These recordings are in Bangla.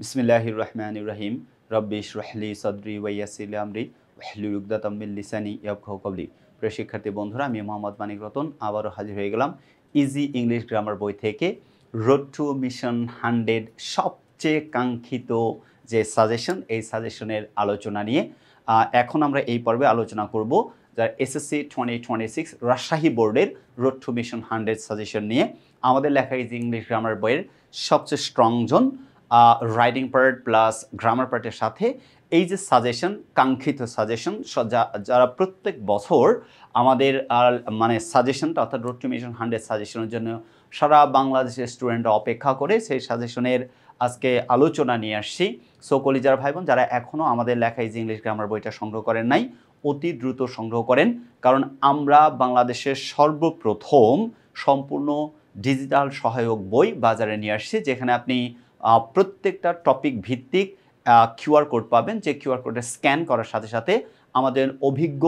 বিসমিল্লাহির রহমানির রহিম রব্বি ইশরাহ লি সাদরি ওয়া ইয়াসসির লি আমরি ওয়াহলুল উকদাতাম মিন লিসানি ইয়াফকাহু কওলি। প্রিয় শিক্ষার্থী বন্ধুরা, আমি মোহাম্মদ মানিক রতন আবারও হাজির হয়ে গেলাম ইজি ইংলিশ গ্রামার বই থেকে রোড টু মিশন 100 সবচেয়ে কাঙ্ক্ষিত যে সাজেশন, এই সাজেশনের আলোচনা নিয়ে। এখন আমরা এই পর্বে আলোচনা করব যার এসএসসি 2026 রাজশাহী বোর্ডের রোড টু মিশন 100 সাজেশন নিয়ে। আমাদের লেখা ইজি ইংলিশ গ্রামার বইয়ের সবচেয়ে strong zone writing part plus grammar পার্টের সাথে এই যে সাজেশন, কাঙ্ক্ষিত সাজেশন, যারা প্রত্যেক বছর আমাদের মানে সাজেশনটা অর্থাৎ রোড টু মিশন 100 সাজেশনের জন্য সারা বাংলাদেশের স্টুডেন্টরা অপেক্ষা করে, সেই সাজেশনের আজকে আলোচনা নিয়ে আসছি। সো কলিজার ভাই বোন, যারা এখনও আমাদের লেখা ইজি ইংলিশ গ্রামার বইটা সংগ্রহ করেন নাই, অতি দ্রুত সংগ্রহ করেন, কারণ আমরা বাংলাদেশের সর্বপ্রথম সম্পূর্ণ ডিজিটাল সহায়ক বই বাজারে নিয়ে আসছি, যেখানে আপনি প্রত্যেকটা টপিক ভিত্তিক কিউআর কোড পাবেন, যে কিউআর কোডে স্ক্যান করার সাথে সাথে আমাদের অভিজ্ঞ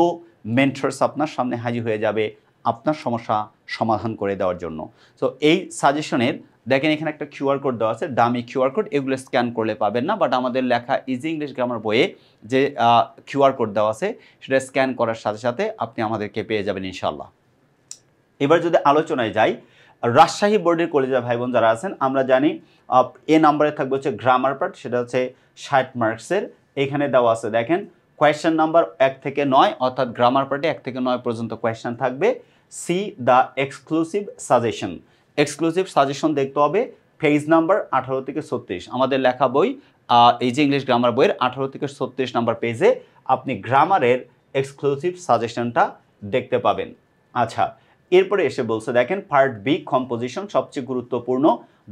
মেন্টরস আপনার সামনে হাজির হয়ে যাবে আপনার সমস্যা সমাধান করে দেওয়ার জন্য। সো এই সাজেশনের দেখেন এখানে একটা কিউআর কোড দেওয়া আছে, দামি কিউআর কোড, এগুলো স্ক্যান করলে পাবেন না, বাট আমাদের লেখা ইজি ইংলিশ গ্রামার বইয়ে যে কিউআর কোড দেওয়া আছে সেটা স্ক্যান করার সাথে সাথে আপনি আমাদেরকে পেয়ে যাবেন ইনশাল্লাহ। এবার যদি আলোচনায় যাই, রাজশাহী বোর্ডের কলেজের ভাই বোন যারা আছেন, আমরা জানি এ নাম্বারে থাকবে হচ্ছে গ্রামার পার্ট, সেটা হচ্ছে 60 মার্কসের। এখানে দেওয়া আছে দেখেন কোয়েশ্চেন নাম্বার 1 থেকে 9, অর্থাৎ গ্রামার পার্টে 1 থেকে 9 পর্যন্ত কোয়েশ্চেন থাকবে। C the exclusive suggestion, exclusive suggestion দেখতে হবে পেজ নাম্বার 18 থেকে 36। আমাদের লেখা বই এই যে ইংলিশ গ্রামার বইয়ের 18 থেকে 36 নাম্বার পেজে আপনি গ্রামারের এক্সক্লুসিভ সাজেশনটা দেখতে পাবেন। আচ্ছা, এরপরে এসে বলছে দেখেন পার্ট বি কম্পোজিশন, সবচেয়ে গুরুত্বপূর্ণ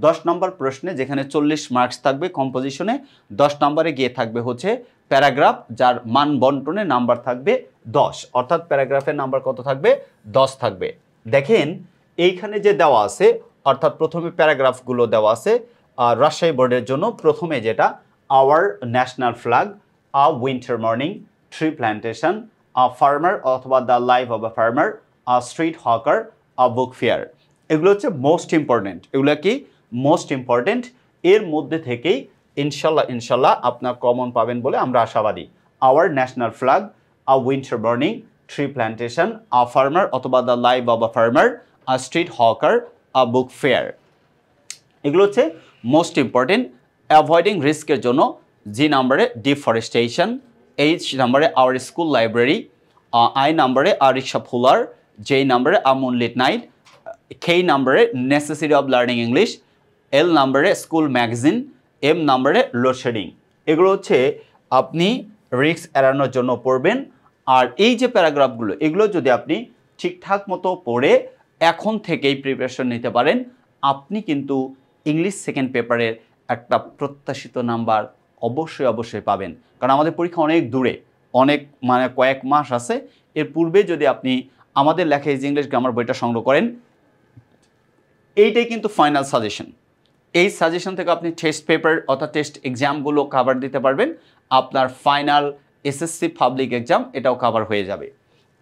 10 নম্বর প্রশ্নে, যেখানে 40 মার্কস থাকবে কম্পোজিশনে, 10 নম্বরে গিয়ে থাকবে হচ্ছে প্যারাগ্রাফ, যার মান বন্টনে নাম্বার থাকবে 10, অর্থাৎ প্যারাগ্রাফের নাম্বার কত থাকবে? 10 থাকবে। দেখেন এইখানে যে দেওয়া আছে, অর্থাৎ প্রথমে প্যারাগ্রাফগুলো দেওয়া আছে রাজশাহী বোর্ডের জন্য। প্রথমে যেটা our national flag, a winter morning, tree plantation, a farmer অথবা the life of a farmer, street hawker, book fair, এগুলো হচ্ছে মোস্ট ইম্পর্টেন্ট। এগুলো কি মোস্ট ইম্পর্টেন্ট? এর মধ্যে থেকেই ইনশাল্লাহ আপনার কমন পাবেন বলে আমরা আশাবাদী। Our national flag, a winter burning, tree plantation, a farmer অথবা the life of a farmer, a street hawker, a book fair, এগুলো হচ্ছে মোস্ট ইম্পর্টেন্ট। অ্যাভয়েডিং রিস্কের জন্য জি নাম্বারে ডিফরেস্টেশন, এইচ নাম্বারে আওয়ার স্কুল লাইব্রেরি, আই নাম্বারে আ রিক্সা ফুলার, জে নাম্বারে আ মুনলিট নাইট, কে নাম্বারে নেসেসিটি অফ লার্নিং ইংলিশ, এল নাম্বারে স্কুল ম্যাগাজিন, এম নাম্বারে লোডশেডিং। এগুলো হচ্ছে আপনি রিস্ক এড়ানোর জন্য পড়বেন। আর এই যে প্যারাগ্রাফগুলো, এগুলো যদি আপনি ঠিকঠাক মতো পড়ে এখন থেকেই প্রিপারেশন নিতে পারেন, আপনি কিন্তু ইংলিশ সেকেন্ড পেপারের একটা প্রত্যাশিত নাম্বার অবশ্যই পাবেন। কারণ আমাদের পরীক্ষা অনেক দূরে, অনেক মানে কয়েক মাস আছে। এর পূর্বে যদি আপনি আমাদের লেখা ইজি ইংলিশ গ্রামার বইটা সংগ্রহ করেন, এইটাই কিন্তু ফাইনাল সাজেশন। এই সাজেশন থেকে আপনি টেস্ট পেপার অর্থাৎ টেস্ট এক্সামগুলো কভার দিতে পারবেন, আপনার ফাইনাল এসএসসি পাবলিক এক্সাম এটাও কভার হয়ে যাবে।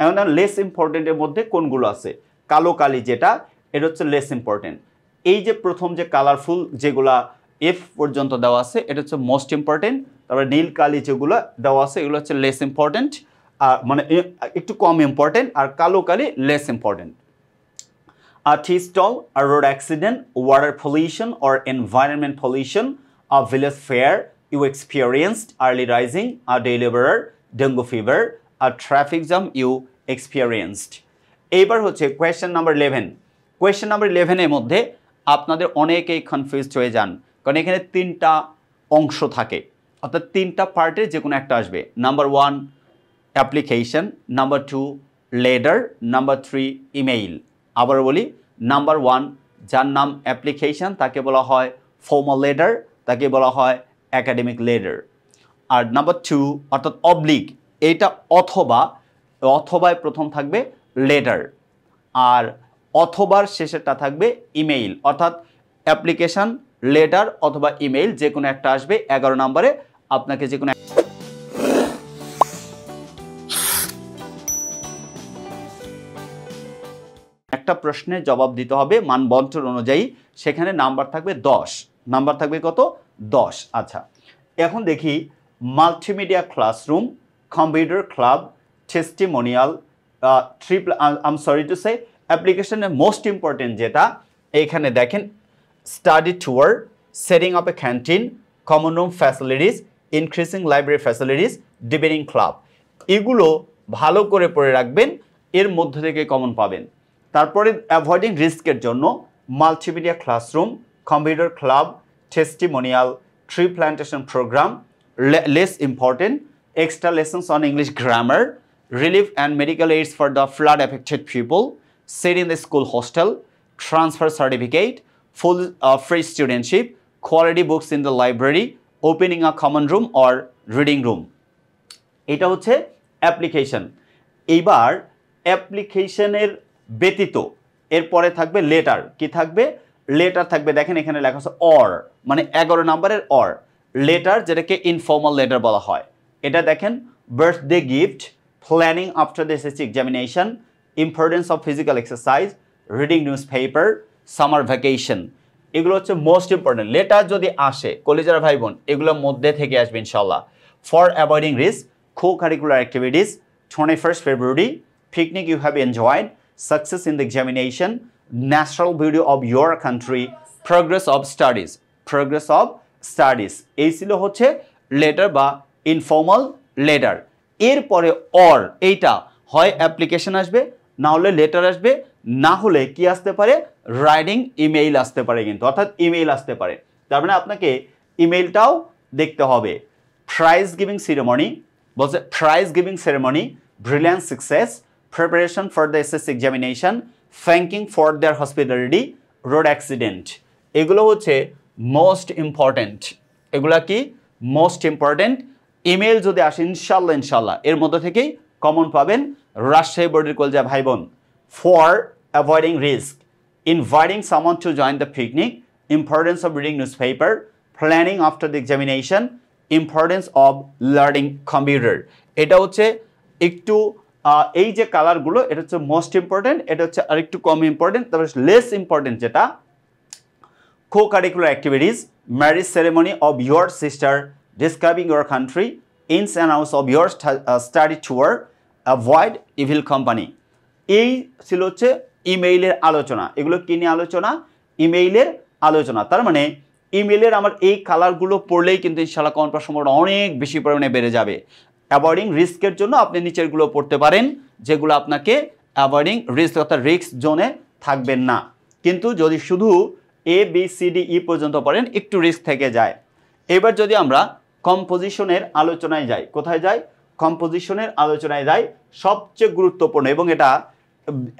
এখন লেস ইম্পর্টেন্টের মধ্যে কোনগুলো আছে? কালো কালি যেটা, এটা হচ্ছে লেস ইম্পর্টেন্ট। এই যে প্রথম যে কালারফুল যেগুলা এফ পর্যন্ত দেওয়া আছে, এটা হচ্ছে মোস্ট ইম্পর্টেন্ট। তারপরে নীল কালি যেগুলো দেওয়া আছে, এগুলো হচ্ছে লেস ইম্পর্টেন্ট, মানে একটু কম ইম্পর্টেন্ট। আর কালো কালি less important. A tea stall, a road accident, water pollution or environment pollution, a village fair, you experienced early rising, a day laborer, dengue fever, a traffic jam you experienced. এইবার হচ্ছে কোয়েশ্চেন নাম্বার 11। কোয়েশ্চেন নাম্বার 11 এর মধ্যে আপনাদের অনেকেই কনফিউজড হয়ে যান, কারণ এখানে 3টা অংশ থাকে, অর্থাৎ 3টা পার্টে যে কোনো একটা আসবে। Number 1 application, number 2 letter, number 3 email. আবার বলি, নাম্বার 1 যার নাম অ্যাপ্লিকেশন তাকে বলা হয় ফর্মাল লেটার, তাকে বলা হয় একাডেমিক লেটার। আর নাম্বার 2 অর্থাৎ অবলিক, এইটা অথবায় প্রথম থাকবে লেটার, আর অথবার শেষেরটা থাকবে ইমেইল, অর্থাৎ অ্যাপ্লিকেশন, লেটার অথবা ইমেইল যে কোনো একটা আসবে। 11 নম্বরে আপনাকে যে কোনো একটা প্রশ্নের জবাব দিতে হবে মান বন্টন অনুযায়ী, সেখানে নাম্বার থাকবে 10। নাম্বার থাকবে কত 10 আচ্ছা এখন দেখি multimedia classroom computer club testimonial I am sorry to say অ্যাপ্লিকেশনের মোস্ট ইম্পর্টেন্ট যেটা এখানে দেখেন study tour setting up a canteen common room facilities increasing library facilities debating club এগুলো ভালো করে পড়ে রাখবেন এর মধ্য থেকে কমন পাবেন তারপরে অ্যাভয়েডিং রিস্কের জন্য multimedia classroom computer club testimonial tree plantation program less important extra lessons on English grammar, relief and medical aids for the flood affected people, sit in the school hostel, transfer certificate, full free studentship, quality books in the library, opening a common room or reading room. এটা হচ্ছে অ্যাপ্লিকেশন এইবার অ্যাপ্লিকেশনের ব্যতীত এরপরে থাকবে লেটার কি থাকবে লেটার থাকবে দেখেন এখানে লেখা আছে অর মানে 11 নম্বরের অর লেটার যেটাকে ইনফর্মাল লেটার বলা হয় এটা দেখেন birthday gift planning after the SSC examination importance of physical exercise reading news paper summer vacation এগুলো হচ্ছে মোস্ট ইম্পর্টেন্ট লেটার যদি আসে কলেজের ভাই বোন এগুলোর মধ্যে থেকে আসবে ইনশাল্লাহ for avoiding risk co curricular activities 21st February picnic you have enjoyed success in the examination natural beauty of your country progress of studies এই ছিল হচ্ছে লেটার বা ইনফর্মাল লেটার এরপরে অর এইটা হয় অ্যাপ্লিকেশন আসবে না হলে লেটার আসবে না হলে কি আসতে পারে রাইটিং ইমেইল আসতে পারে কিন্তু অর্থাৎ ইমেইল আসতে পারে তার মানে আপনাকে ইমেইলটাও দেখতে হবে প্রাইজ গিভিং সেরেমনি বলছে prize giving ceremony brilliant success preparation for the SSC examination thanking for their hospitality road accident এগুলো হচ্ছে মোস্ট ইম্পর্টেন্ট এগুলা কি মোস্ট ইম্পর্টেন্ট ইমেল যদি আসে ইনশাল্লাহ এর মধ্যে থেকেই কমন পাবেন রাজশাহী বোর্ডের কলেজা ভাই বোন for avoiding risk inviting someone to join the picnic importance of reading news paper planning after the examination importance of learning computer এটা হচ্ছে একটু এই যে কালারগুলো এটা হচ্ছে মোস্ট ইম্পর্টেন্ট এটা হচ্ছে আরেকটু কম ইম্পর্টেন্ট তারপরে লেস ইম্পর্টেন্ট যেটা co-curricular activities marriage ceremony of your sister describing your country ins and outs of your study tour avoid evil company এই ছিল হচ্ছে ইমেইলের আলোচনা এগুলো কি নিয়ে আলোচনা ইমেইলের আলোচনা তার মানে ইমেইলের আমার এই কালারগুলো পড়লেই কিন্তু ইনশাআল্লাহ কমন পাওয়ার সম্ভাবনা অনেক বেশি পরিমাণে বেড়ে যাবে অ্যাভয়েডিং রিস্কের জন্য আপনি নিচেরগুলো পড়তে পারেন যেগুলো আপনাকে অ্যাভয়েডিং রিস্ক অর্থাৎ রিস্ক জোনে থাকবেন না কিন্তু যদি শুধু A B C D E পর্যন্ত পড়েন একটু রিস্ক থেকে যায় এবার যদি আমরা কম্পোজিশনের আলোচনায় যাই কোথায় যাই কম্পোজিশনের আলোচনায় যাই সবচেয়ে গুরুত্বপূর্ণ এবং এটা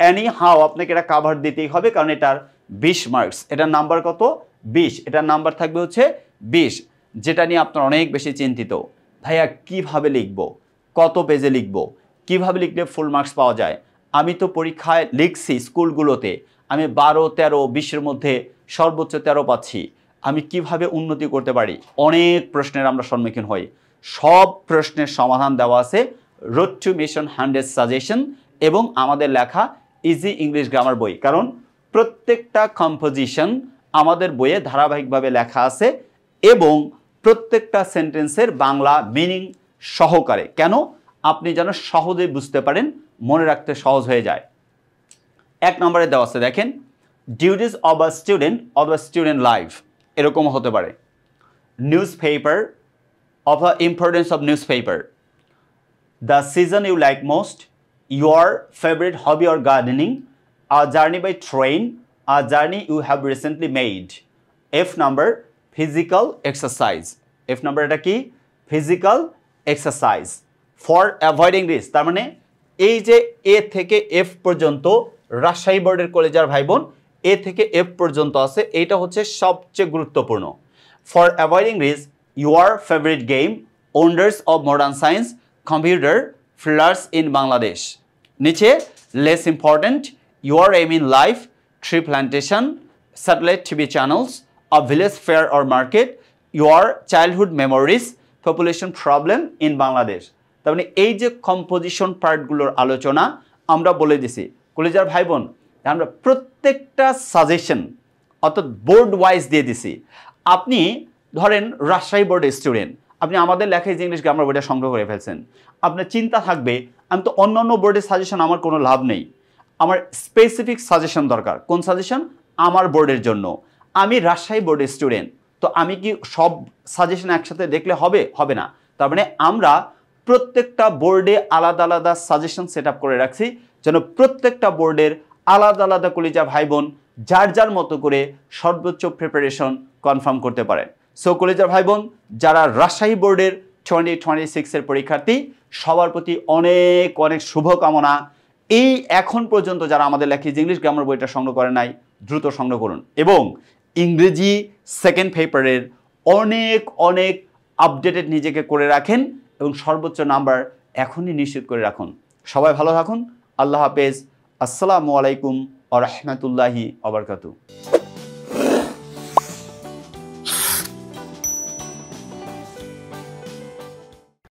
এনি হাউ আপনাকে এটা কাভার দিতেই হবে কারণ এটার 20 মার্কস এটার নাম্বার কত 20 এটার নাম্বার থাকবে হচ্ছে 20 যেটা নিয়ে আপনার অনেক বেশি চিন্তিত ভাইয়া কিভাবে লিখব কত পেজে লিখব কিভাবে লিখলে ফুল মার্কস পাওয়া যায় আমি তো পরীক্ষায় লিখছি স্কুলগুলোতে আমি 12 13 20 এর মধ্যে সর্বোচ্চ 13 পাচ্ছি আমি কিভাবে উন্নতি করতে পারি অনেক প্রশ্নের আমরা সম্মুখীন হই সব প্রশ্নের সমাধান দেওয়া আছে রোড টু মিশন 100 সাজেশন এবং আমাদের লেখা ইজি ইংলিশ গ্রামার বই কারণ প্রত্যেকটা কম্পোজিশন আমাদের বইয়ে ধারাবাহিকভাবে লেখা আছে এবং প্রত্যেকটা সেন্টেন্সের বাংলা মিনিং সহকারে কেন আপনি যেন সহজে বুঝতে পারেন মনে রাখতে সহজ হয়ে যায় এক নম্বরে দেওয়া আছে দেখেন duties of a student life এরকম হতে পারে newspaper of a importance of newspaper the season you like most your favorite hobby or gardening a journey by train a journey you have recently made F number physical exercise F number এটা কি physical exercise for avoiding risk তার মানে এই যে A থেকে F পর্যন্ত রাজশাহী বোর্ডের কলেজের ভাই বোন A থেকে F পর্যন্ত আছে এটা হচ্ছে সবচেয়ে গুরুত্বপূর্ণ for avoiding risk your favorite game wonders of modern science computer floods in Bangladesh নিচে less important your aim in life tree plantation satellite TV channels a village fair or market your childhood memories population problem in Bangladesh তার মানে এই যে কম্পোজিশন পার্টগুলোর আলোচনা আমরা বলে দিছি কলেজের ভাই বোন আমরা প্রত্যেকটা সাজেশন অর্থাৎ বোর্ড ওয়াইজ দিয়ে দিছি আপনি ধরেন রাজশাহী বোর্ডের স্টুডেন্ট, আপনি আমাদের লেখা ইজি ইংলিশ গ্রামার বইটা সংগ্রহ করে ফেলছেন। আপনার চিন্তা থাকবে আমি তো অন্যান্য বোর্ডের সাজেশন আমার কোনো লাভ নেই, আমার স্পেসিফিক সাজেশন দরকার। কোন সাজেশন? আমার বোর্ডের জন্য। আমি রাজশাহী বোর্ডের স্টুডেন্ট, তো আমি কি সব সাজেশন একসাথে দেখলে হবে? হবে না। তার মানে আমরা প্রত্যেকটা বোর্ডে আলাদা আলাদা সাজেশন সেট আপ করে রাখছি, যেন প্রত্যেকটা বোর্ডের আলাদা আলাদা কলিজা ভাই বোন যার যার মতো করে সর্বোচ্চ প্রিপারেশন কনফার্ম করতে পারে। সো কলিজা ভাই বোন যারা রাজশাহী বোর্ডের 2026 পরীক্ষার্থী, সবার প্রতি অনেক অনেক শুভকামনা। এই এখন পর্যন্ত যারা আমাদের লেখা ইজি ইংলিশ গ্রামার বইটা সংগ্রহ করে নাই, দ্রুত সংগ্রহ করুন এবং ইংরেজি সেকেন্ড পেপারের অনেক অনেক আপডেটেড নিজেকে করে রাখেন এবং সর্বোচ্চ নাম্বার এখনই নিশ্চিত করে রাখুন। সবাই ভালো থাকুন। আল্লাহ হাফেজ। আসসালামু আলাইকুম ওয়া রাহমাতুল্লাহি ওয়া বারাকাতুহু।